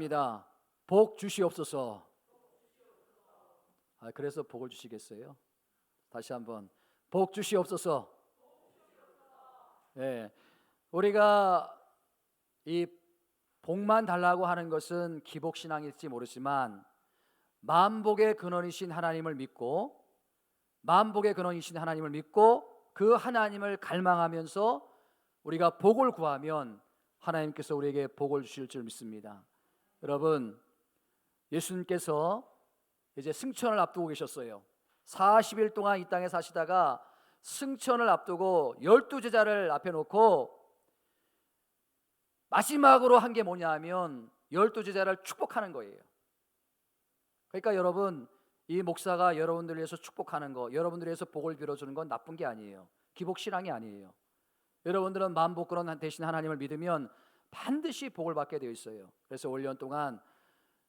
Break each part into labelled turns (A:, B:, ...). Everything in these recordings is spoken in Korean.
A: 합니다. 복 주시옵소서. 그래서 복을 주시겠어요? 다시 한번 복 주시옵소서. 네, 우리가 이 복만 달라고 하는 것은 기복신앙일지 모르지만 만복의 근원이신 하나님을 믿고 그 하나님을 갈망하면서 우리가 복을 구하면 하나님께서 우리에게 복을 주실 줄 믿습니다. 여러분, 예수님께서 이제 승천을 앞두고 계셨어요. 40일 동안 이 땅에 사시다가 승천을 앞두고 12제자를 앞에 놓고 마지막으로 한 게 뭐냐 하면 12제자를 축복하는 거예요. 그러니까 여러분, 이 목사가 여러분들을 위해서 축복하는 거, 여러분들을 위해서 복을 빌어주는 건 나쁜 게 아니에요. 기복신앙이 아니에요. 여러분들은 만복근원 대신 하나님을 믿으면 반드시 복을 받게 되어 있어요. 그래서 올 년 동안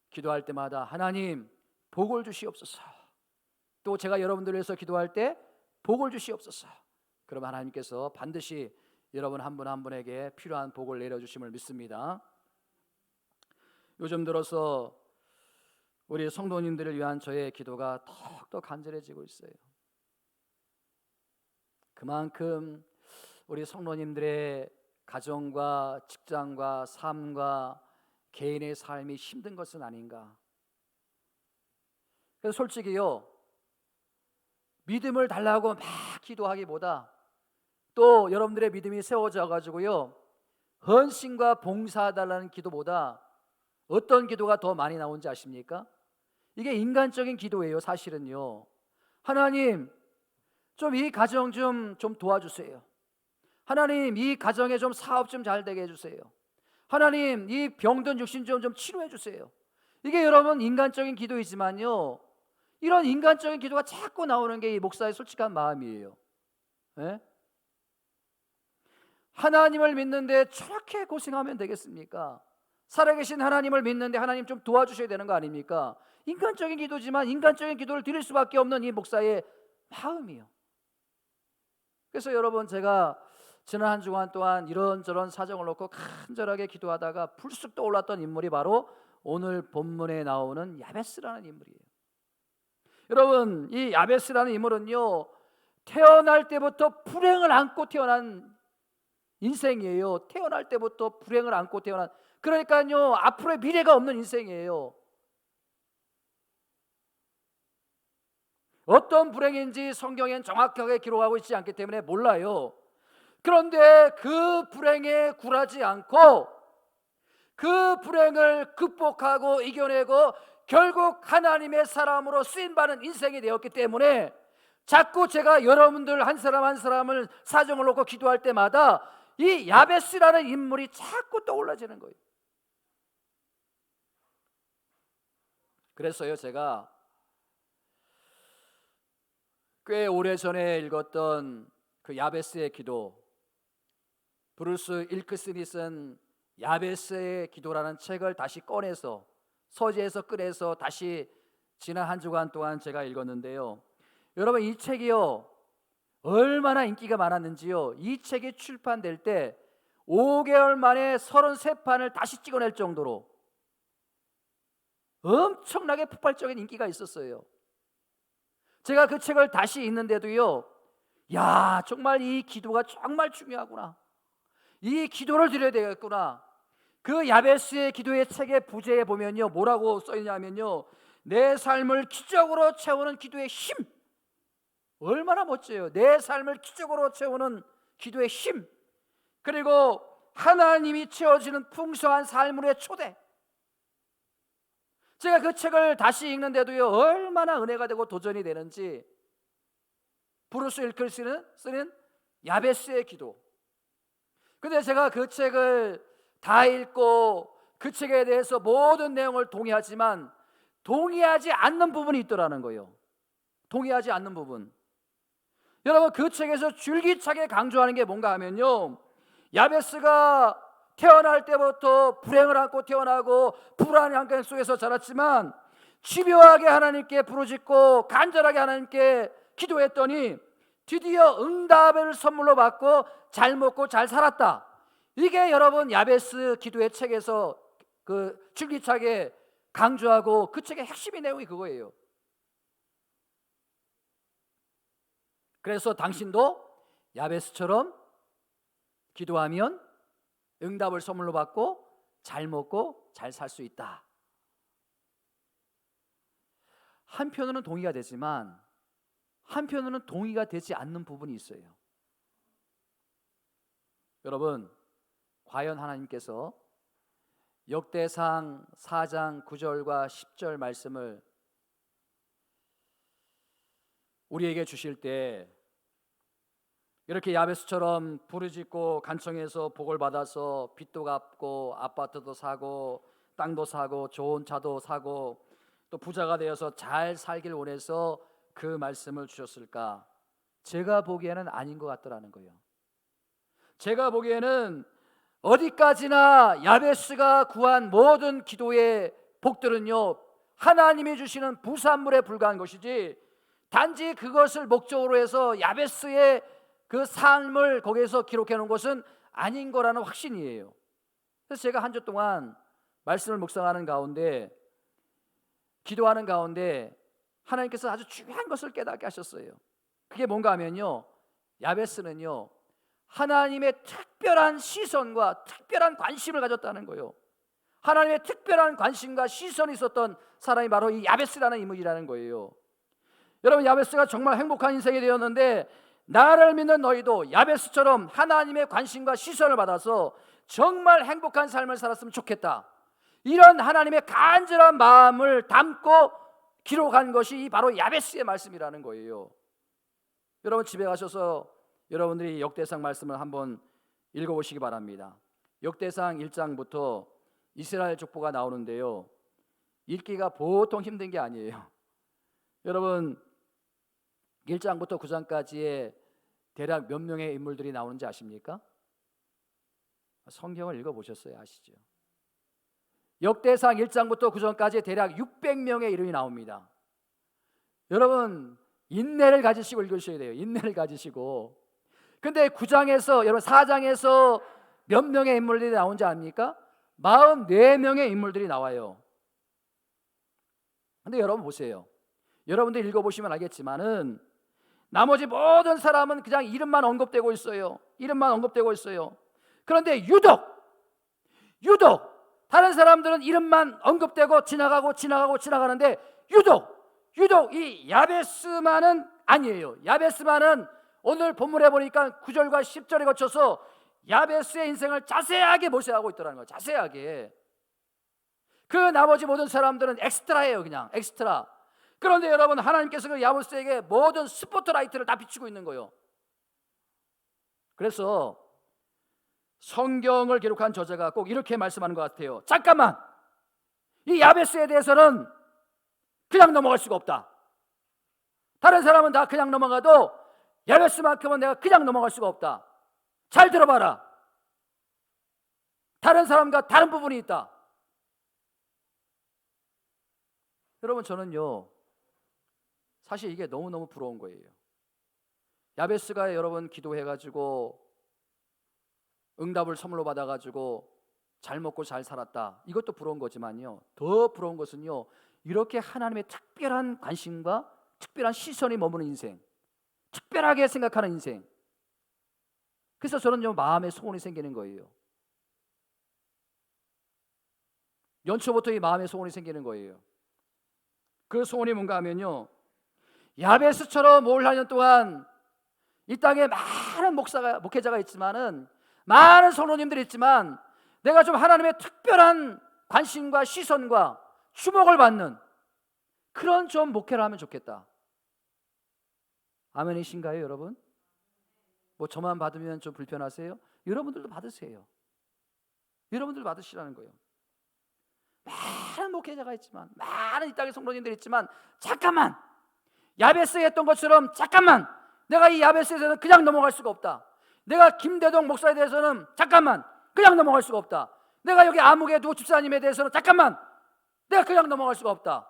A: 기도할 때마다 하나님 복을 주시옵소서. 또 제가 여러분들을 위해서 기도할 때 복을 주시옵소서. 그럼 하나님께서 반드시 여러분 한 분 한 분에게 필요한 복을 내려주심을 믿습니다. 요즘 들어서 우리 성도님들을 위한 저의 기도가 더욱더 간절해지고 있어요. 그만큼 우리 성도님들의 가정과 직장과 삶과 개인의 삶이 힘든 것은 아닌가. 그래서 솔직히요, 믿음을 달라고 막 기도하기보다 또 여러분들의 믿음이 세워져 가지고요, 헌신과 봉사해달라는 기도보다 어떤 기도가 더 많이 나오는지 아십니까? 이게 인간적인 기도예요. 사실은요, 하나님 좀 이 가정 좀 도와주세요. 하나님 이 가정에 좀 사업 좀 잘 되게 해주세요. 하나님 이 병든 육신 좀 치료해 주세요. 이게 여러분 인간적인 기도이지만요, 이런 인간적인 기도가 자꾸 나오는 게 이 목사의 솔직한 마음이에요. 네? 하나님을 믿는데 저렇게 고생하면 되겠습니까? 살아계신 하나님을 믿는데 하나님 좀 도와주셔야 되는 거 아닙니까? 인간적인 기도지만 인간적인 기도를 드릴 수밖에 없는 이 목사의 마음이요. 그래서 여러분, 제가 지난 한 주간 동안 이런저런 사정을 놓고 간절하게 기도하다가 불쑥 떠올랐던 인물이 바로 오늘 본문에 나오는 야베스라는 인물이에요. 여러분, 이 야베스라는 인물은요, 태어날 때부터 불행을 안고 태어난 인생이에요. 태어날 때부터 불행을 안고 태어난, 그러니까요 앞으로의 미래가 없는 인생이에요. 어떤 불행인지 성경엔 정확하게 기록하고 있지 않기 때문에 몰라요. 그런데 그 불행에 굴하지 않고 그 불행을 극복하고 이겨내고 결국 하나님의 사람으로 쓰임받은 인생이 되었기 때문에 자꾸 제가 여러분들 한 사람 한 사람을 사정을 놓고 기도할 때마다 이 야베스라는 인물이 자꾸 떠올라지는 거예요. 그래서요, 제가 꽤 오래전에 읽었던 그 야베스의 기도, 브루스 일크슨이 쓴 야베스의 기도라는 책을 다시 꺼내서 서재에서 꺼내서 다시 지난 한 주간 동안 제가 읽었는데요, 여러분 이 책이요 얼마나 인기가 많았는지요. 이 책이 출판될 때 5개월 만에 33판을 다시 찍어낼 정도로 엄청나게 폭발적인 인기가 있었어요. 제가 그 책을 다시 읽는데도요, 야 정말 이 기도가 정말 중요하구나, 이 기도를 드려야 되겠구나. 그 야베스의 기도의 책의 부제에 보면요 뭐라고 써있냐면요, 내 삶을 기적으로 채우는 기도의 힘. 얼마나 멋져요. 내 삶을 기적으로 채우는 기도의 힘, 그리고 하나님이 채워지는 풍성한 삶의 초대. 제가 그 책을 다시 읽는데도요 얼마나 은혜가 되고 도전이 되는지. 브루스 일클스는 쓰는 야베스의 기도. 근데 제가 그 책을 다 읽고 그 책에 대해서 모든 내용을 동의하지만 동의하지 않는 부분이 있더라는 거예요. 동의하지 않는 부분. 여러분, 그 책에서 줄기차게 강조하는 게 뭔가 하면요, 야베스가 태어날 때부터 불행을 안고 태어나고 불안의 환경 속에서 자랐지만 집요하게 하나님께 부르짖고 간절하게 하나님께 기도했더니 드디어 응답을 선물로 받고 잘 먹고 잘 살았다. 이게 여러분 야베스 기도의 책에서 그 줄기차게 강조하고 그 책의 핵심의 내용이 그거예요. 그래서 당신도 야베스처럼 기도하면 응답을 선물로 받고 잘 먹고 잘 살 수 있다. 한편으로는 동의가 되지만 한편으로는 동의가 되지 않는 부분이 있어요. 여러분, 과연 하나님께서 역대상 4장 9절과 10절 말씀을 우리에게 주실 때 이렇게 야베스처럼 부르짖고 간청해서 복을 받아서 빚도 갚고 아파트도 사고 땅도 사고 좋은 차도 사고 또 부자가 되어서 잘 살길 원해서 그 말씀을 주셨을까? 제가 보기에는 아닌 것 같더라는 거예요. 제가 보기에는 어디까지나 야베스가 구한 모든 기도의 복들은요, 하나님이 주시는 부산물에 불과한 것이지 단지 그것을 목적으로 해서 야베스의 그 삶을 거기에서 기록해 놓은 것은 아닌 거라는 확신이에요. 그래서 제가 한 주 동안 말씀을 묵상하는 가운데, 기도하는 가운데 하나님께서 아주 중요한 것을 깨닫게 하셨어요. 그게 뭔가 하면요, 야베스는요 하나님의 특별한 시선과 특별한 관심을 가졌다는 거예요. 하나님의 특별한 관심과 시선이 있었던 사람이 바로 이 야베스라는 인물이라는 거예요. 여러분, 야베스가 정말 행복한 인생이 되었는데 나를 믿는 너희도 야베스처럼 하나님의 관심과 시선을 받아서 정말 행복한 삶을 살았으면 좋겠다, 이런 하나님의 간절한 마음을 담고 기록한 것이 바로 야베스의 말씀이라는 거예요. 여러분, 집에 가셔서 여러분들이 역대상 말씀을 한번 읽어보시기 바랍니다. 역대상 1장부터 이스라엘 족보가 나오는데요, 읽기가 보통 힘든 게 아니에요. 여러분, 1장부터 9장까지의 대략 몇 명의 인물들이 나오는지 아십니까? 성경을 읽어보셨어야 아시죠? 역대상 1장부터 9장까지 대략 600명의 이름이 나옵니다. 여러분, 인내를 가지시고 읽으셔야 돼요. 인내를 가지시고. 근데 9장에서, 여러분 4장에서 몇 명의 인물들이 나온지 압니까? 44명의 인물들이 나와요. 근데 여러분 보세요. 여러분들 읽어보시면 알겠지만은 나머지 모든 사람은 그냥 이름만 언급되고 있어요. 이름만 언급되고 있어요. 그런데 유독 다른 사람들은 이름만 언급되고 지나가는데 유독 이 야베스만은 아니에요. 야베스만은 오늘 본문에 보니까 9절과 10절에 거쳐서 야베스의 인생을 자세하게 모세하고 있더라는 거예요. 자세하게. 그 나머지 모든 사람들은 엑스트라예요. 그냥 엑스트라. 그런데 여러분, 하나님께서 그 야베스에게 모든 스포트라이트를 다 비추고 있는 거예요. 그래서 성경을 기록한 저자가 꼭 이렇게 말씀하는 것 같아요. 잠깐만, 이 야베스에 대해서는 그냥 넘어갈 수가 없다. 다른 사람은 다 그냥 넘어가도 야베스만큼은 내가 그냥 넘어갈 수가 없다. 잘 들어봐라. 다른 사람과 다른 부분이 있다. 여러분, 저는요 사실 이게 너무너무 부러운 거예요. 야베스가 여러분 기도해가지고 응답을 선물로 받아가지고 잘 먹고 잘 살았다, 이것도 부러운 거지만요, 더 부러운 것은요, 이렇게 하나님의 특별한 관심과 특별한 시선이 머무는 인생, 특별하게 생각하는 인생. 그래서 저는요 마음에 소원이 생기는 거예요. 연초부터 이 마음에 소원이 생기는 거예요. 그 소원이 뭔가 하면요, 야베스처럼 올 4년 동안 이 땅에 많은 목회자가 있지만은, 많은 성도님들이 있지만, 내가 좀 하나님의 특별한 관심과 시선과 주목을 받는 그런 좀 목회를 하면 좋겠다. 아멘이신가요, 여러분? 뭐 저만 받으면 좀 불편하세요? 여러분들도 받으세요. 여러분들도 받으시라는 거예요. 많은 목회자가 있지만, 많은 이 땅의 성도님들이 있지만, 잠깐만, 야베스에 했던 것처럼 잠깐만, 내가 이 야베스에 대해서는 그냥 넘어갈 수가 없다. 내가 김대동 목사에 대해서는 잠깐만 그냥 넘어갈 수가 없다. 내가 여기 아무개 누구 집사님에 대해서는 잠깐만 내가 그냥 넘어갈 수가 없다.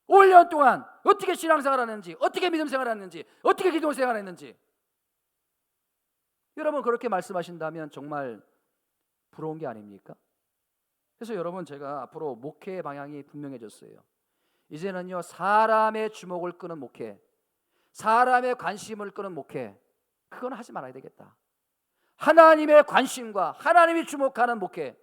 A: 5년 동안 어떻게 신앙생활 하는지, 어떻게 믿음생활 하는지, 어떻게 기도생활 했는지. 여러분, 그렇게 말씀하신다면 정말 부러운 게 아닙니까? 그래서 여러분, 제가 앞으로 목회의 방향이 분명해졌어요. 이제는요, 사람의 주목을 끄는 목회, 사람의 관심을 끄는 목회, 그건 하지 말아야 되겠다. 하나님의 관심과 하나님이 주목하는 목회,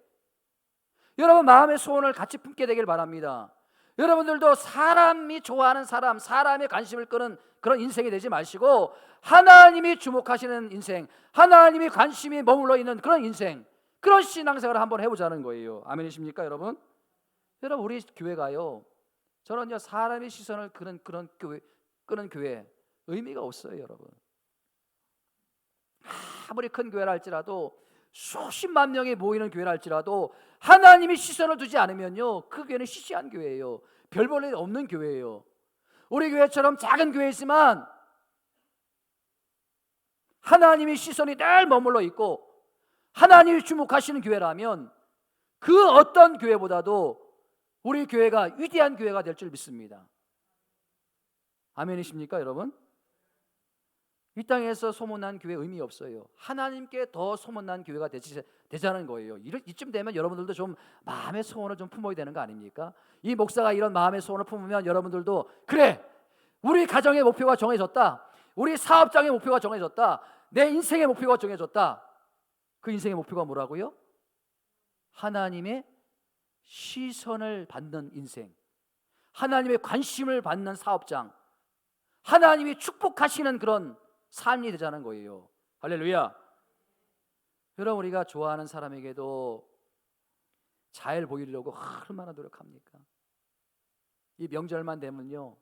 A: 여러분 마음의 소원을 같이 품게 되길 바랍니다. 여러분들도 사람이 좋아하는 사람, 사람의 관심을 끄는 그런 인생이 되지 마시고 하나님이 주목하시는 인생, 하나님이 관심이 머물러 있는 그런 인생, 그런 신앙생활을 한번 해보자는 거예요. 아멘이십니까 여러분? 여러분, 우리 교회가요, 저는요, 사람의 시선을 끄는 교회 의미가 없어요. 여러분, 아무리 큰 교회라 할지라도, 수십만 명이 모이는 교회라 할지라도 하나님이 시선을 두지 않으면요, 그 교회는 시시한 교회예요. 별 볼 일 없는 교회예요. 우리 교회처럼 작은 교회지만 하나님의 시선이 늘 머물러 있고 하나님이 주목하시는 교회라면 그 어떤 교회보다도 우리 교회가 위대한 교회가 될 줄 믿습니다. 아멘이십니까 여러분? 이 땅에서 소문난 교회 의미 없어요. 하나님께 더 소문난 교회가 되자는 거예요. 이쯤 되면 여러분들도 좀 마음의 소원을 좀 품어야 되는 거 아닙니까? 이 목사가 이런 마음의 소원을 품으면 여러분들도, 그래, 우리 가정의 목표가 정해졌다, 우리 사업장의 목표가 정해졌다, 내 인생의 목표가 정해졌다. 그 인생의 목표가 뭐라고요? 하나님의 시선을 받는 인생, 하나님의 관심을 받는 사업장, 하나님이 축복하시는 그런 삶이 되자는 거예요. 할렐루야. 여러분, 우리가 좋아하는 사람에게도 잘 보이려고 얼마나 노력합니까? 이 명절만 되면요,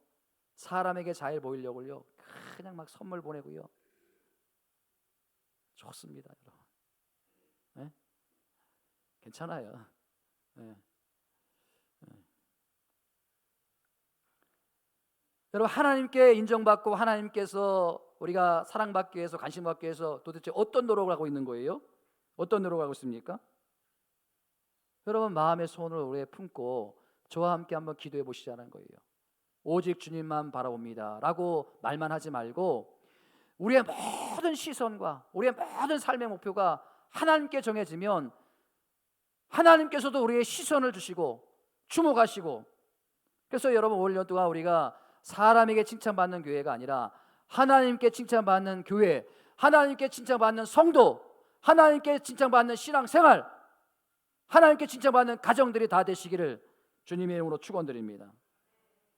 A: 사람에게 잘 보이려고요, 그냥 막 선물 보내고요. 좋습니다 여러분. 네? 괜찮아요. 네. 여러분, 하나님께 인정받고 하나님께서 우리가 사랑받기 위해서, 관심받기 위해서 도대체 어떤 노력을 하고 있는 거예요? 어떤 노력을 하고 있습니까? 여러분, 마음의 소원을 오래 품고 저와 함께 한번 기도해 보시자는 거예요. 오직 주님만 바라봅니다 라고 말만 하지 말고 우리의 모든 시선과 우리의 모든 삶의 목표가 하나님께 정해지면 하나님께서도 우리의 시선을 주시고 주목하시고, 그래서 여러분, 올 1년 동안 우리가 사람에게 칭찬받는 교회가 아니라 하나님께 칭찬받는 교회, 하나님께 칭찬받는 성도, 하나님께 칭찬받는 신앙생활, 하나님께 칭찬받는 가정들이 다 되시기를 주님의 이름으로 축원드립니다.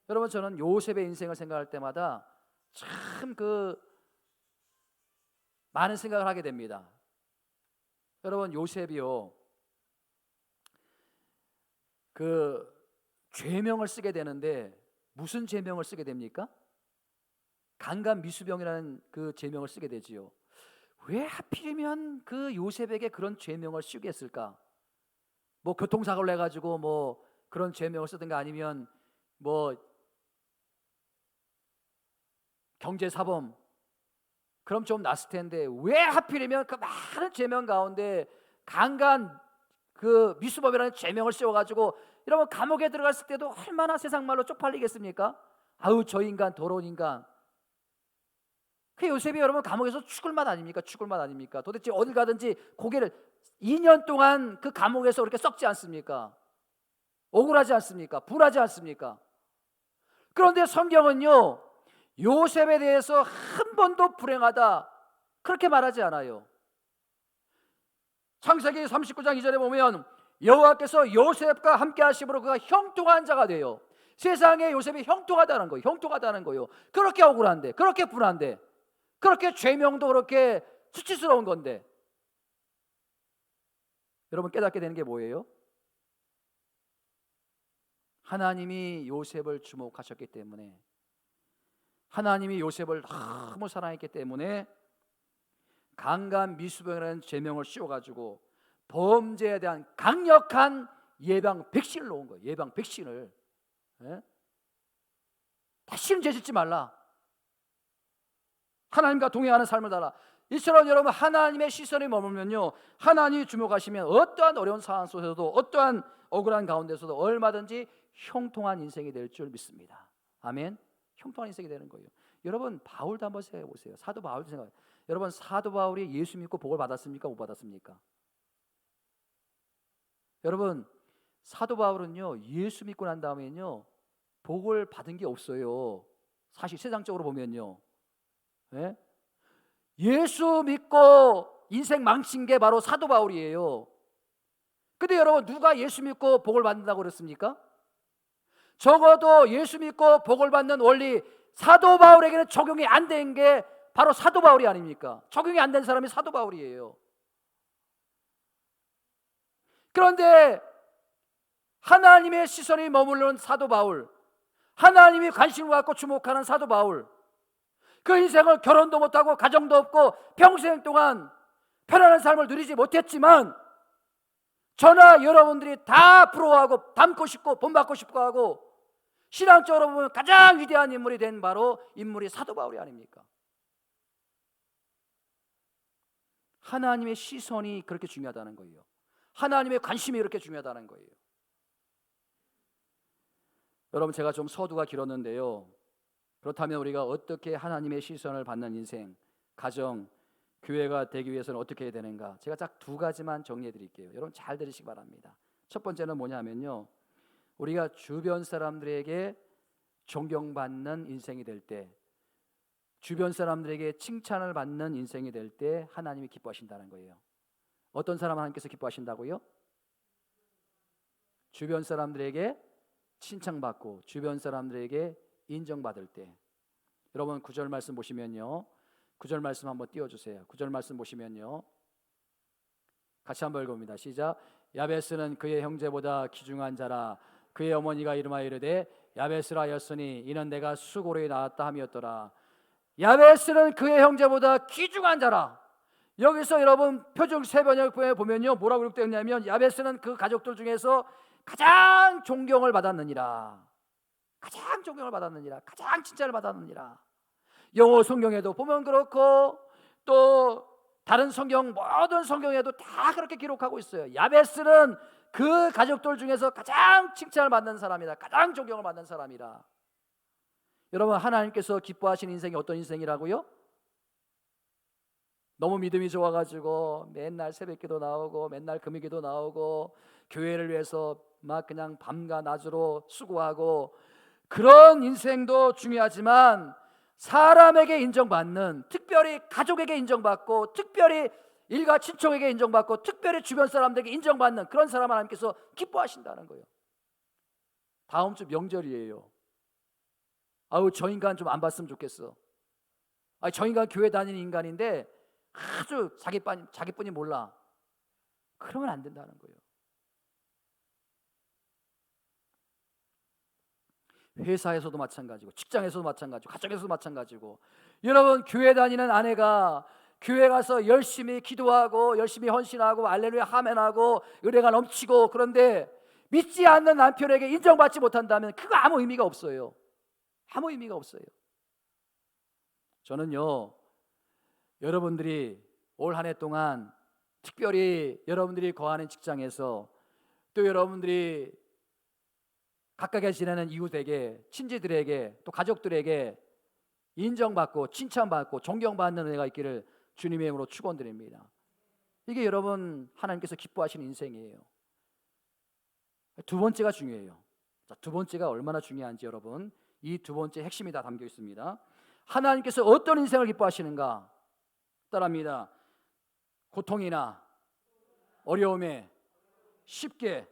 A: 여러분, 저는 요셉의 인생을 생각할 때마다 참 많은 생각을 하게 됩니다. 여러분, 요셉이요, 죄명을 쓰게 되는데 무슨 죄명을 쓰게 됩니까? 강간미수병이라는 그 죄명을 쓰게 되지요. 왜 하필이면 그 요셉에게 그런 죄명을 쓰게 했을까? 뭐 교통사고를 해가지고 뭐 그런 죄명을 쓰든가, 아니면 뭐 경제사범, 그럼 좀 낫을 텐데 왜 하필이면 그 많은 죄명 가운데 강간 미수범이라는 죄명을 씌워가지고, 여러분, 감옥에 들어갔을 때도 얼마나 세상 말로 쪽팔리겠습니까? 아우, 저 인간, 더러운 인간. 그 요셉이 여러분 감옥에서 죽을 맛 아닙니까? 죽을 맛 아닙니까? 도대체 어딜 가든지 고개를 2년 동안 그 감옥에서 그렇게 썩지 않습니까? 억울하지 않습니까? 분하지 않습니까? 그런데 성경은요, 요셉에 대해서 한 번도 불행하다 그렇게 말하지 않아요. 창세기 39장 2절에 보면 여호와께서 요셉과 함께 하심으로 그가 형통한 자가 돼요. 세상에 요셉이 형통하다는 거예요. 형통하다는 거예요. 그렇게 억울한데, 그렇게 분한데, 그렇게 죄명도 그렇게 수치스러운 건데, 여러분 깨닫게 되는 게 뭐예요? 하나님이 요셉을 주목하셨기 때문에, 하나님이 요셉을 너무 사랑했기 때문에 강간미수병이라는 죄명을 씌워가지고 범죄에 대한 강력한 예방 백신을 놓은 거예요. 예방 백신을. 다시는 죄 짓지 말라, 하나님과 동행하는 삶을 살아. 이처럼 여러분, 하나님의 시선이 머물면요, 하나님이 주목하시면 어떠한 어려운 상황 속에서도, 어떠한 억울한 가운데서도 얼마든지 형통한 인생이 될 줄 믿습니다. 아멘. 형통한 인생이 되는 거예요. 여러분, 바울도 한번 생각해 보세요. 사도 바울도 생각해. 여러분, 사도 바울이 예수 믿고 복을 받았습니까? 못 받았습니까? 여러분, 사도 바울은요, 예수 믿고 난 다음에는요, 복을 받은 게 없어요. 사실 세상적으로 보면요. 예? 예수 믿고 인생 망친 게 바로 사도 바울이에요. 근데 여러분, 누가 예수 믿고 복을 받는다고 그랬습니까? 적어도 예수 믿고 복을 받는 원리, 사도 바울에게는 적용이 안 된 게 바로 사도 바울이 아닙니까? 적용이 안 된 사람이 사도 바울이에요. 그런데 하나님의 시선이 머무르는 사도 바울, 하나님이 관심을 갖고 주목하는 사도 바울, 그 인생을 결혼도 못하고 가정도 없고 평생 동안 편안한 삶을 누리지 못했지만, 저나 여러분들이 다 부러워하고 닮고 싶고 본받고 싶고 하고 신앙적으로 보면 가장 위대한 인물이 된 바로 인물이 사도 바울이 아닙니까? 하나님의 시선이 그렇게 중요하다는 거예요. 하나님의 관심이 그렇게 중요하다는 거예요. 여러분, 제가 좀 서두가 길었는데요, 그렇다면 우리가 어떻게 하나님의 시선을 받는 인생, 가정, 교회가 되기 위해서는 어떻게 해야 되는가? 제가 딱 두 가지만 정리해 드릴게요. 여러분 잘 들으시기 바랍니다. 첫 번째는 뭐냐면요, 우리가 주변 사람들에게 존경받는 인생이 될 때, 주변 사람들에게 칭찬을 받는 인생이 될 때 하나님이 기뻐하신다는 거예요. 어떤 사람 하나님께서 기뻐하신다고요? 주변 사람들에게 칭찬받고 주변 사람들에게 인정받을 때. 여러분 9절 말씀 보시면요, 9절 말씀 한번 띄워주세요. 9절 말씀 보시면요, 같이 한번 읽어봅니다. 시작. 야베스는 그의 형제보다 귀중한 자라. 그의 어머니가 이름하여 이르되 야베스라 하였으니 이는 내가 수고로에 낳았다 함이었더라. 야베스는 그의 형제보다 귀중한 자라. 여기서 여러분 표준 세번역에 보면요, 뭐라고 기록되어 있냐면 야베스는 그 가족들 중에서 가장 존경을 받았느니라. 가장 존경을 받았느니라. 가장 칭찬을 받았느니라. 영어 성경에도 보면 그렇고 또 다른 성경, 모든 성경에도 다 그렇게 기록하고 있어요. 야베스는 그 가족들 중에서 가장 칭찬을 받는 사람이다. 가장 존경을 받는 사람이라. 여러분, 하나님께서 기뻐하시는 인생이 어떤 인생이라고요? 너무 믿음이 좋아가지고 맨날 새벽기도 나오고 맨날 금요기도 나오고 교회를 위해서 막 그냥 밤과 낮으로 수고하고, 그런 인생도 중요하지만 사람에게 인정받는, 특별히 가족에게 인정받고 특별히 일가 친척에게 인정받고 특별히 주변 사람들에게 인정받는 그런 사람 하나님께서 기뻐하신다는 거예요. 다음 주 명절이에요. 아우, 저 인간 좀 안 봤으면 좋겠어. 저 인간 교회 다니는 인간인데 아주 자기뿐이 몰라. 그러면 안 된다는 거예요. 회사에서도 마찬가지고 직장에서도 마찬가지고 가정에서도 마찬가지고, 여러분 교회 다니는 아내가 교회 가서 열심히 기도하고 열심히 헌신하고 할렐루야 아멘하고 은혜가 넘치고, 그런데 믿지 않는 남편에게 인정받지 못한다면 그거 아무 의미가 없어요. 아무 의미가 없어요. 저는요, 여러분들이 올 한 해 동안 특별히 여러분들이 거하는 직장에서 또 여러분들이 각각에 지내는 이웃에게, 친지들에게, 또 가족들에게 인정받고 칭찬받고 존경받는 은혜가 있기를 주님의 이름으로 축원드립니다. 이게 여러분 하나님께서 기뻐하시는 인생이에요. 두 번째가 중요해요. 자, 두 번째가 얼마나 중요한지 여러분, 이 두 번째 핵심이 다 담겨 있습니다. 하나님께서 어떤 인생을 기뻐하시는가? 따라합니다. 고통이나 어려움에 쉽게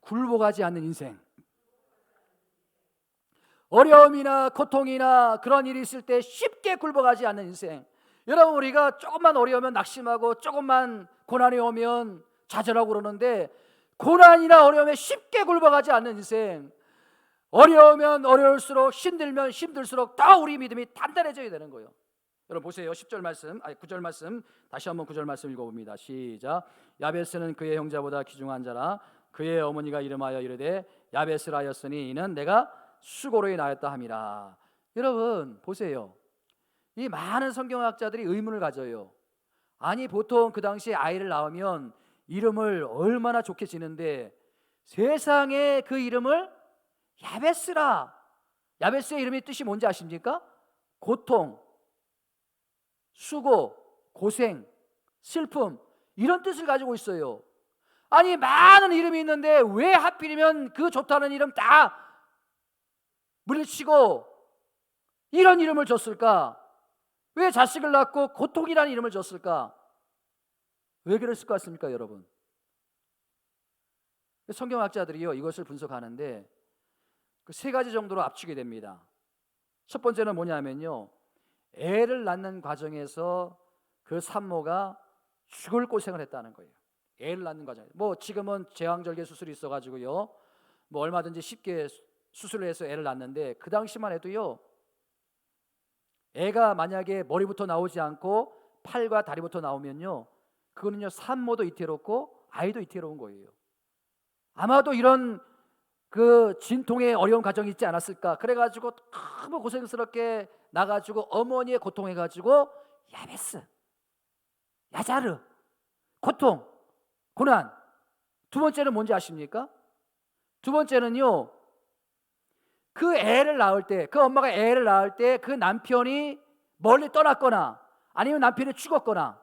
A: 굴복하지 않는 인생. 어려움이나 고통이나 그런 일이 있을 때 쉽게 굴복하지 않는 인생. 여러분, 우리가 조금만 어려우면 낙심하고 조금만 고난이 오면 좌절하고 그러는데, 고난이나 어려움에 쉽게 굴복하지 않는 인생. 어려우면 어려울수록, 힘들면 힘들수록 더 우리 믿음이 단단해져야 되는 거예요. 여러분 보세요. 10절 말씀, 9절 말씀, 다시 한번 9절 말씀 읽어봅니다. 시작. 야베스는 그의 형제보다 귀중한 자라. 그의 어머니가 이름하여 이르되 야베스라 하였으니 이는 내가 수고로에 낳았다 함이라. 여러분 보세요. 이 많은 성경학자들이 의문을 가져요. 아니, 보통 그 당시에 아이를 낳으면 이름을 얼마나 좋게 지는데 세상에 그 이름을 야베스라. 야베스의 이름의 뜻이 뭔지 아십니까? 고통, 수고, 고생, 슬픔, 이런 뜻을 가지고 있어요. 아니 많은 이름이 있는데 왜 하필이면 그 좋다는 이름 다 물리치고 이런 이름을 줬을까? 왜 자식을 낳고 고통이라는 이름을 줬을까? 왜 그랬을 것 같습니까, 여러분? 성경학자들이요 이것을 분석하는데 그 세 가지 정도로 압축이 됩니다. 첫 번째는 뭐냐면요, 애를 낳는 과정에서 그 산모가 죽을 고생을 했다는 거예요. 애를 낳는 과정에 뭐 지금은 제왕절개 수술이 있어가지고요 뭐 얼마든지 쉽게 수술을 해서 애를 낳는데 그 당시만 해도요 애가 만약에 머리부터 나오지 않고 팔과 다리부터 나오면요 그거는요 산모도 이태롭고 아이도 이태로운 거예요. 아마도 이런 그 진통의 어려운 과정이 있지 않았을까. 그래가지고 너무 고생스럽게 나가지고 어머니의 고통해가지고 야베스, 야자르, 고통, 고난. 두 번째는 뭔지 아십니까? 두 번째는요 그 애를 낳을 때, 그 엄마가 애를 낳을 때 그 남편이 멀리 떠났거나 아니면 남편이 죽었거나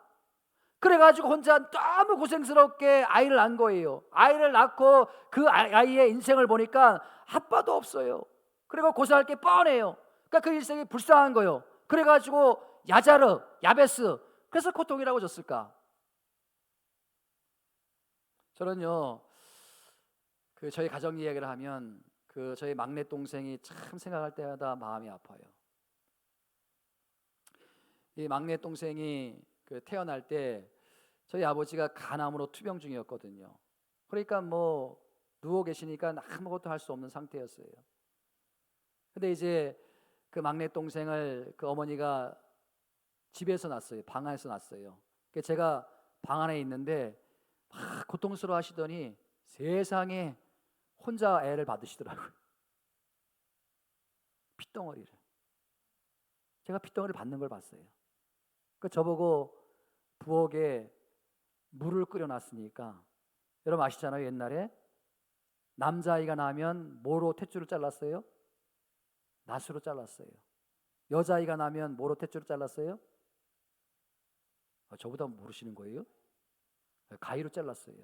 A: 그래가지고 혼자 너무 고생스럽게 아이를 낳은 거예요. 아이를 낳고 그 아이의 인생을 보니까 아빠도 없어요. 그리고 고생할 게 뻔해요. 그러니까 그 인생이 불쌍한 거예요. 그래가지고 야자르, 야베스, 그래서 고통이라고 줬을까? 저는요 그 저희 가정 이야기를 하면 그 저희 막내 동생이 참 생각할 때마다 마음이 아파요. 이 막내 동생이 그 태어날 때 저희 아버지가 간암으로 투병 중이었거든요. 그러니까 뭐 누워 계시니까 아무것도 할 수 없는 상태였어요. 근데 이제 그 막내 동생을 그 어머니가 집에서 낳았어요. 방 안에서 낳았어요. 제가 방 안에 있는데 막 고통스러워 하시더니 세상에 혼자 애를 받으시더라고요. 핏덩어리를. 제가 핏덩어리를 받는 걸 봤어요. 그 저보고 부엌에 물을 끓여놨으니까 여러분 아시잖아요. 옛날에 남자아이가 나면 뭐로 탯줄을 잘랐어요? 낫으로 잘랐어요. 여자아이가 나면 뭐로 탯줄을 잘랐어요? 저보다 모르시는 거예요? 가위로 잘랐어요.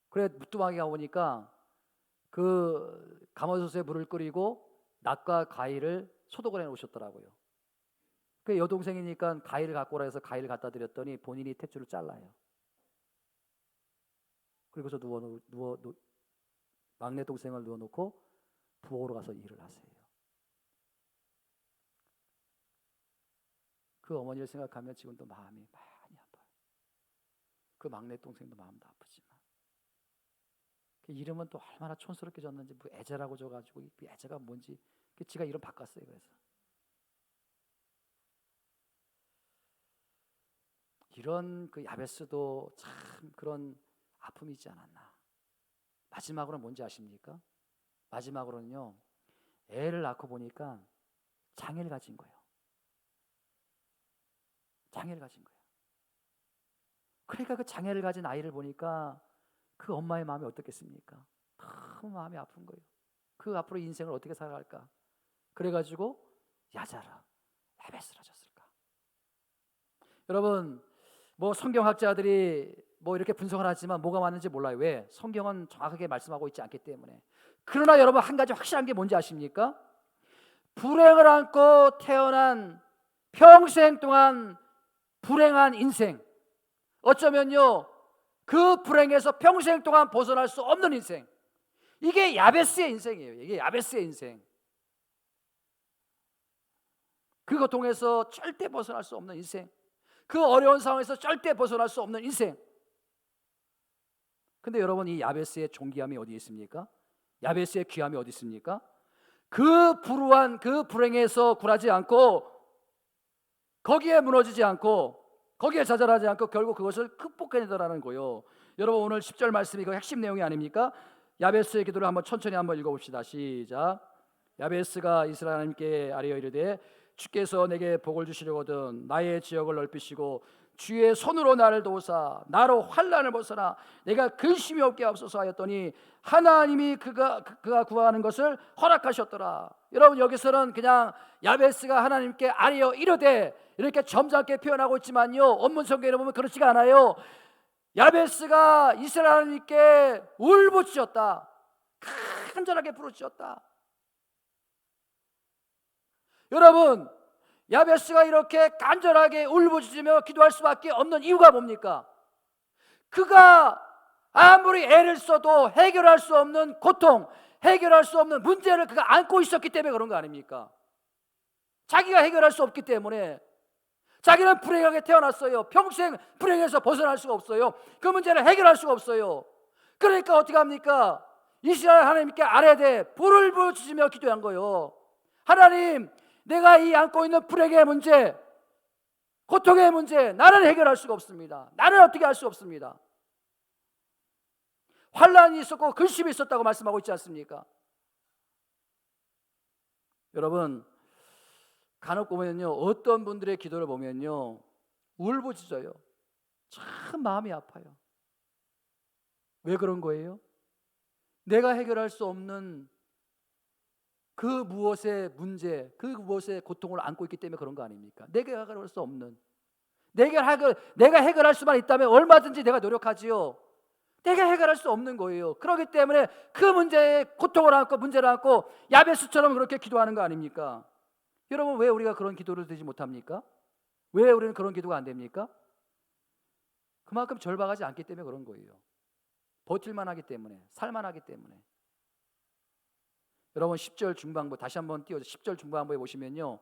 A: 그래 무뚜막이가 오니까 그 가마솥에 물을 끓이고 낫과 가위를 소독을 해놓으셨더라고요. 그 여동생이니까 가위를 갖고 오라 해서 가위를 갖다 드렸더니 본인이 탯줄을 잘라요. 그리고서 막내 동생을 누워놓고 부엌으로 가서 일을 하세요. 그 어머니를 생각하면 지금도 마음이 많이 아파요. 그 막내 동생도 마음도 아프지만 그 이름은 또 얼마나 촌스럽게 졌는지 뭐 애자라고 져가지고 애자가 뭔지 지가 이름 바꿨어요. 그래서 이런 그 야베스도 참 그런 아픔이 있지 않았나. 마지막으로는 뭔지 아십니까? 마지막으로는요 애를 낳고 보니까 장애를 가진 거예요. 장애를 가진 거예요. 그러니까 그 장애를 가진 아이를 보니까 그 엄마의 마음이 어떻겠습니까? 너무 마음이 아픈 거예요. 그 앞으로 인생을 어떻게 살아갈까? 그래가지고 야자라, 야베스라 졌을까? 여러분 뭐 성경학자들이 뭐 이렇게 분석을 하지만 뭐가 맞는지 몰라요. 왜? 성경은 정확하게 말씀하고 있지 않기 때문에. 그러나 여러분 한 가지 확실한 게 뭔지 아십니까? 불행을 안고 태어난 평생 동안 불행한 인생, 어쩌면요 그 불행에서 평생 동안 벗어날 수 없는 인생, 이게 야베스의 인생이에요. 이게 야베스의 인생. 그 고통에서 절대 벗어날 수 없는 인생, 그 어려운 상황에서 절대 벗어날 수 없는 인생. 근데 여러분 이 야베스의 존귀함이 어디 있습니까? 야베스의 귀함이 어디 있습니까? 그 불우한 그 불행에서 굴하지 않고 거기에 무너지지 않고 거기에 좌절하지 않고 결국 그것을 극복해내더라는 거예요. 여러분 오늘 10절 말씀이 그 핵심 내용이 아닙니까? 야베스의 기도를 한번 천천히 한번 읽어봅시다. 시작. 야베스가 이스라엘 하나님께 아뢰어 이르되 주께서 내게 복을 주시려거든 나의 지역을 넓히시고 주의 손으로 나를 도우사 나로 환난을 벗어나 내가 근심이 없게 하옵소서 하였더니 하나님이 그가 구하는 것을 허락하셨더라. 여러분 여기서는 그냥 야베스가 하나님께 아뢰어 이르되 이렇게 점잖게 표현하고 있지만요 원문 성경에 보면 그렇지가 않아요. 야베스가 이스라엘 하나님께 울부짖었다. 간절하게 부르짖었다. 여러분, 야베스가 이렇게 간절하게 울부짖으며 기도할 수밖에 없는 이유가 뭡니까? 그가 아무리 애를 써도 해결할 수 없는 고통, 해결할 수 없는 문제를 그가 안고 있었기 때문에 그런 거 아닙니까? 자기가 해결할 수 없기 때문에. 자기는 불행하게 태어났어요. 평생 불행에서 벗어날 수가 없어요. 그 문제를 해결할 수가 없어요. 그러니까 어떻게 합니까? 이스라엘 하나님께 아뢰되 불을 부르짖으며 기도한 거예요. 하나님, 내가 이 안고 있는 불행의 문제, 고통의 문제, 나는 해결할 수가 없습니다. 나는 어떻게 할 수 없습니다. 환난이 있었고 근심이 있었다고 말씀하고 있지 않습니까? 여러분, 간혹 보면요, 어떤 분들의 기도를 보면요, 울부짖어요. 참 마음이 아파요. 왜 그런 거예요? 내가 해결할 수 없는 그 무엇의 문제, 그 무엇의 고통을 안고 있기 때문에 그런 거 아닙니까? 내가 해결할 수 없는, 내가 해결할 수만 있다면 얼마든지 내가 노력하지요. 내가 해결할 수 없는 거예요. 그렇기 때문에 그 문제에 고통을 안고 문제를 안고 야베스처럼 그렇게 기도하는 거 아닙니까? 여러분, 왜 우리가 그런 기도를 드리지 못합니까? 왜 우리는 그런 기도가 안 됩니까? 그만큼 절박하지 않기 때문에 그런 거예요. 버틸만 하기 때문에, 살만하기 때문에. 여러분, 10절 중반부 다시 한번 띄워서 10절 중반부에 보시면요,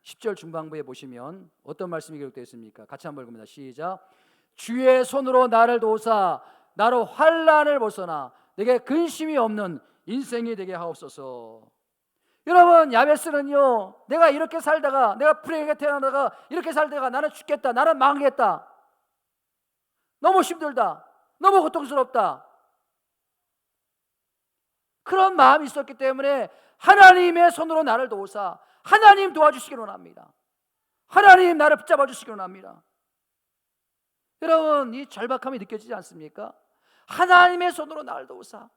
A: 10절 중반부에 보시면 어떤 말씀이 기록되어 있습니까? 같이 한번 읽습니다. 시작. 주의 손으로 나를 도우사 나로 환난을 벗어나 내게 근심이 없는 인생이 되게 하옵소서. 여러분, 야베스는요, 내가 이렇게 살다가, 내가 불행하게 태어나다가 이렇게 살다가 나는 죽겠다, 나는 망하겠다, 너무 힘들다, 너무 고통스럽다, 그런 마음이 있었기 때문에 하나님의 손으로 나를 도우사, 하나님 도와주시기를 원합니다. 하나님 나를 붙잡아 주시기를 원합니다. 여러분, 이 절박함이 느껴지지 않습니까? 하나님의 손으로 나를 도우사.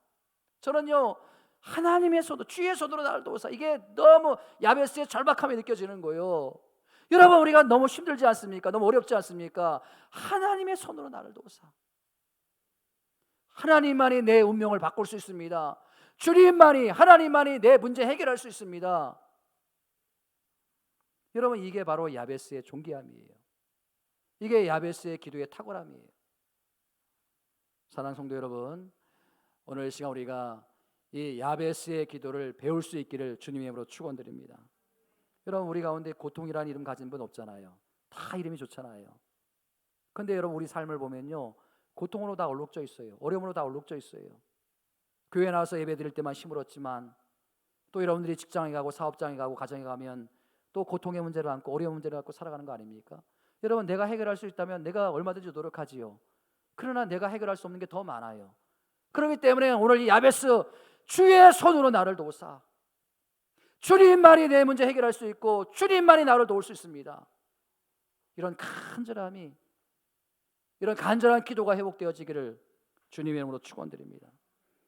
A: 저는요, 하나님의 손으로, 주의 손으로 나를 도우사, 이게 너무 야베스의 절박함이 느껴지는 거예요. 여러분, 우리가 너무 힘들지 않습니까? 너무 어렵지 않습니까? 하나님의 손으로 나를 도우사. 하나님만이 내 운명을 바꿀 수 있습니다. 주님만이, 하나님만이 내 문제 해결할 수 있습니다. 여러분, 이게 바로 야베스의 존귀함이에요. 이게 야베스의 기도의 탁월함이에요. 사랑하는 성도 여러분, 오늘 시간 우리가 이 야베스의 기도를 배울 수 있기를 주님의 이름으로 축원드립니다. 여러분, 우리 가운데 고통이라는 이름 가진 분 없잖아요. 다 이름이 좋잖아요. 그런데 여러분, 우리 삶을 보면요, 고통으로 다 얼룩져 있어요. 어려움으로 다 얼룩져 있어요. 교회 나와서 예배 드릴 때만 힘을 얻지만 또 여러분들이 직장에 가고 사업장에 가고 가정에 가면 또 고통의 문제를 안고 어려운 문제를 안고 살아가는 거 아닙니까? 여러분, 내가 해결할 수 있다면 내가 얼마든지 노력하지요. 그러나 내가 해결할 수 없는 게 더 많아요. 그렇기 때문에 오늘 이 야베스, 주의 손으로 나를 도우사. 주님만이 내 문제 해결할 수 있고 주님만이 나를 도울 수 있습니다. 이런 간절함이, 이런 간절한 기도가 회복되어지기를 주님의 이름으로 축원드립니다.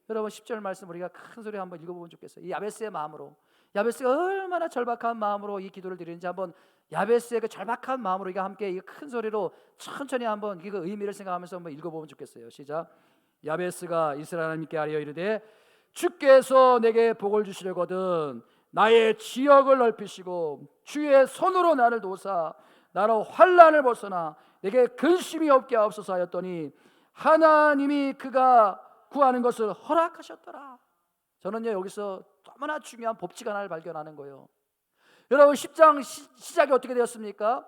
A: 여러분, 10절 말씀 우리가 큰 소리 한번 읽어보면 좋겠어요. 이 야베스의 마음으로, 야베스가 얼마나 절박한 마음으로 이 기도를 드리는지 한번, 야베스의 그 절박한 마음으로 우리가 함께 이 큰 소리로 천천히 한번 그 의미를 생각하면서 한번 읽어보면 좋겠어요. 시작. 야베스가 이스라엘 하나님께 아뢰어 이르되 주께서 내게 복을 주시려거든 나의 지역을 넓히시고 주의 손으로 나를 도우사 나로 환난을 벗어나 내게 근심이 없게 하옵소서 하였더니 하나님이 그가 구하는 것을 허락하셨더라. 저는요, 여기서 너무나 중요한 법칙 하나를 발견하는 거예요. 여러분, 10장 시작이 어떻게 되었습니까?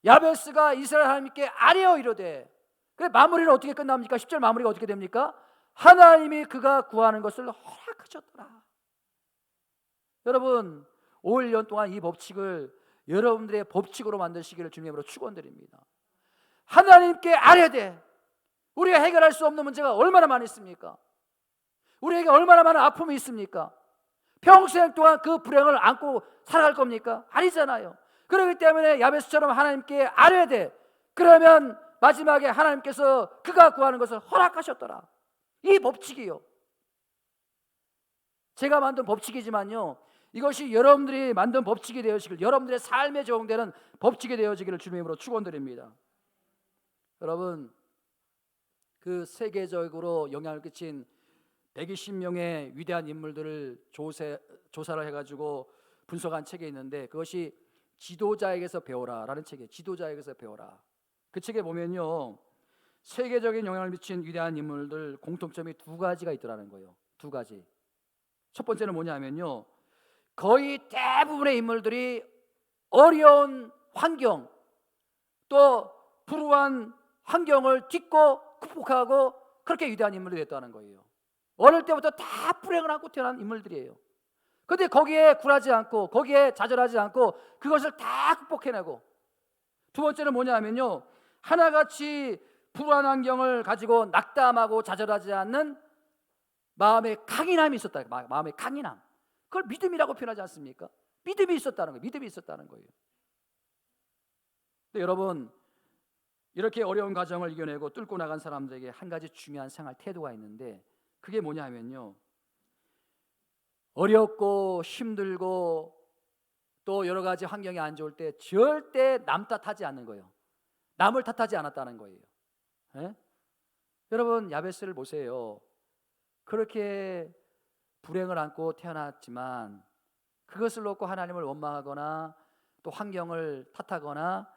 A: 야베스가 이스라엘 하나님께 아뢰어 이르되, 그래, 마무리는 어떻게 끝납니까? 10절 마무리가 어떻게 됩니까? 하나님이 그가 구하는 것을 허락하셨더라. 여러분, 5, 1년 동안 이 법칙을 여러분들의 법칙으로 만드시기를 주님으로 축원드립니다. 하나님께 아뢰되, 우리가 해결할 수 없는 문제가 얼마나 많이 있습니까? 우리에게 얼마나 많은 아픔이 있습니까? 평생 동안 그 불행을 안고 살아갈 겁니까? 아니잖아요. 그렇기 때문에 야베스처럼 하나님께 아뢰되, 그러면 마지막에 하나님께서 그가 구하는 것을 허락하셨더라. 이 법칙이요, 제가 만든 법칙이지만요, 이것이 여러분들이 만든 법칙이 되어지길, 여러분들의 삶에 적용되는 법칙이 되어지기를 주님으로 축원드립니다. 여러분, 그 세계적으로 영향을 끼친 120명의 위대한 인물들을 조사를 해가지고 분석한 책이 있는데, 그것이 지도자에게서 배워라라는 책이에요. 지도자에게서 배워라. 그 책에 보면요, 세계적인 영향을 미친 위대한 인물들 공통점이 두 가지가 있더라는 거예요. 두 가지. 첫 번째는 뭐냐면요, 거의 대부분의 인물들이 어려운 환경, 또 불우한 환경을 딛고 극복하고 그렇게 위대한 인물이 됐다는 거예요. 어릴 때부터 다 불행을 안고 태어난 인물들이에요. 그런데 거기에 굴하지 않고, 거기에 좌절하지 않고 그것을 다 극복해내고, 두 번째는 뭐냐면요, 하나같이 불우한 환경을 가지고 낙담하고 좌절하지 않는 마음의 강인함이 있었다. 마음의 강인함. 그걸 믿음이라고 표현하지 않습니까? 믿음이 있었다는 거예요. 믿음이 있었다는 거예요. 근데 여러분, 이렇게 어려운 과정을 이겨내고 뚫고 나간 사람들에게 한 가지 중요한 생활 태도가 있는데, 그게 뭐냐 하면요, 어렵고 힘들고 또 여러 가지 환경이 안 좋을 때 절대 남 탓하지 않는 거예요. 남을 탓하지 않았다는 거예요. 예? 여러분, 야베스를 보세요. 그렇게 불행을 안고 태어났지만 그것을 놓고 하나님을 원망하거나 또 환경을 탓하거나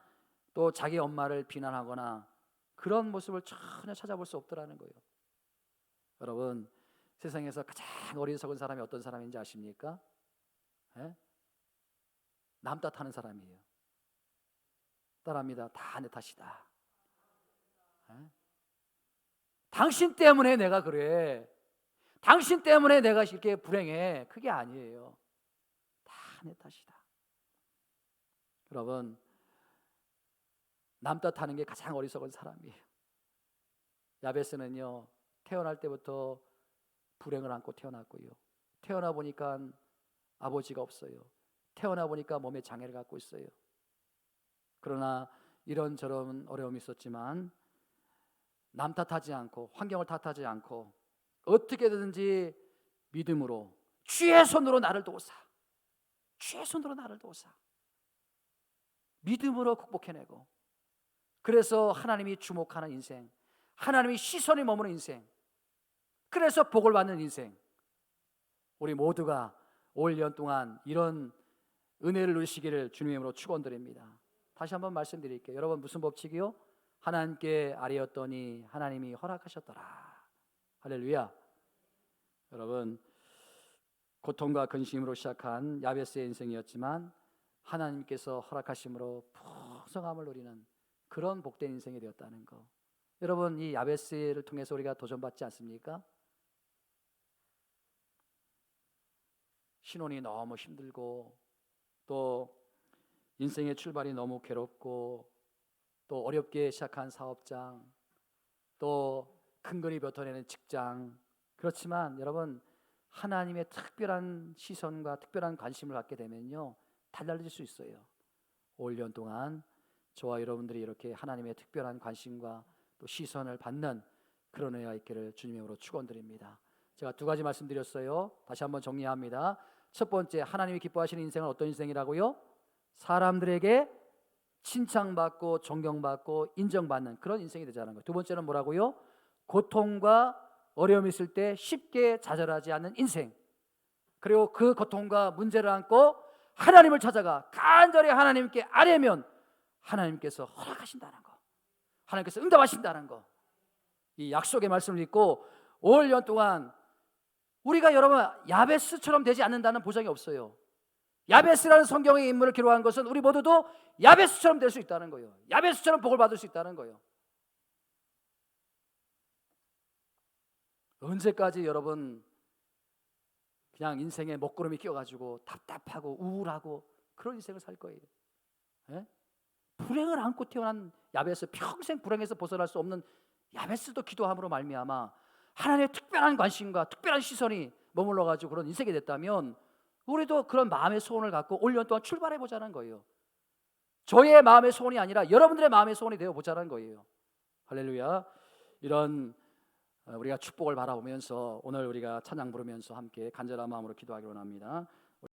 A: 또 자기 엄마를 비난하거나 그런 모습을 전혀 찾아볼 수 없더라는 거예요. 여러분, 세상에서 가장 어리석은 사람이 어떤 사람인지 아십니까? 예? 남 탓하는 사람이에요. 따라합니다. 다 내 탓이다. 예? 당신 때문에 내가 그래. 당신 때문에 내가 이렇게 불행해. 그게 아니에요. 다 내 탓이다. 여러분, 남 탓하는 게 가장 어리석은 사람이에요. 야베스는요, 태어날 때부터 불행을 안고 태어났고요, 태어나 보니까 아버지가 없어요. 태어나 보니까 몸에 장애를 갖고 있어요. 그러나 이런저런 어려움이 있었지만 남 탓하지 않고 환경을 탓하지 않고 어떻게든지 믿음으로 주의 손으로 나를 도우사, 주의 손으로 나를 도우사, 믿음으로 극복해내고, 그래서 하나님이 주목하는 인생, 하나님이 시선이 머무는 인생, 그래서 복을 받는 인생, 우리 모두가 올 년 동안 이런 은혜를 누리시기를 주님의 이름으로 축원드립니다. 다시 한번 말씀드릴게요. 여러분, 무슨 법칙이요? 하나님께 아뢰었더니 하나님이 허락하셨더라. 할렐루야. 여러분, 고통과 근심으로 시작한 야베스의 인생이었지만 하나님께서 허락하심으로 풍성함을 누리는 그런 복된 인생이 되었다는 거. 여러분, 이 야베스를 통해서 우리가 도전받지 않습니까? 신혼이 너무 힘들고 또 인생의 출발이 너무 괴롭고 또 어렵게 시작한 사업장, 또 큰거리 뱉어내는 직장. 그렇지만 여러분, 하나님의 특별한 시선과 특별한 관심을 갖게 되면요, 달라질 수 있어요. 올 년 동안 저와 여러분들이 이렇게 하나님의 특별한 관심과 또 시선을 받는 그런 은혜가 있기를 주님의 이름으로 축원드립니다. 제가 두 가지 말씀드렸어요. 다시 한번 정리합니다. 첫 번째, 하나님이 기뻐하시는 인생은 어떤 인생이라고요? 사람들에게 칭찬받고 존경받고 인정받는 그런 인생이 되자는 거예요. 두 번째는 뭐라고요? 고통과 어려움이 있을 때 쉽게 좌절하지 않는 인생, 그리고 그 고통과 문제를 안고 하나님을 찾아가 간절히 하나님께 아뢰면 하나님께서 허락하신다는 거, 하나님께서 응답하신다는 거, 이 약속의 말씀을 믿고 올 년 동안 우리가 여러분 야베스처럼 되지 않는다는 보장이 없어요. 야베스라는 성경의 인물을 기록한 것은 우리 모두도 야베스처럼 될 수 있다는 거예요. 야베스처럼 복을 받을 수 있다는 거예요. 언제까지 여러분 그냥 인생에 먹구름이 끼어가지고 답답하고 우울하고 그런 인생을 살 거예요? 예? 불행을 안고 태어난 야베스, 평생 불행에서 벗어날 수 없는 야베스도 기도함으로 말미암아 하나님의 특별한 관심과 특별한 시선이 머물러가지고 그런 인생이 됐다면 우리도 그런 마음의 소원을 갖고 올 년 동안 출발해 보자는 거예요. 저의 마음의 소원이 아니라 여러분들의 마음의 소원이 되어 보자는 거예요. 할렐루야. 이런 우리가 축복을 바라보면서 오늘 우리가 찬양 부르면서 함께 간절한 마음으로 기도하기로 합니다.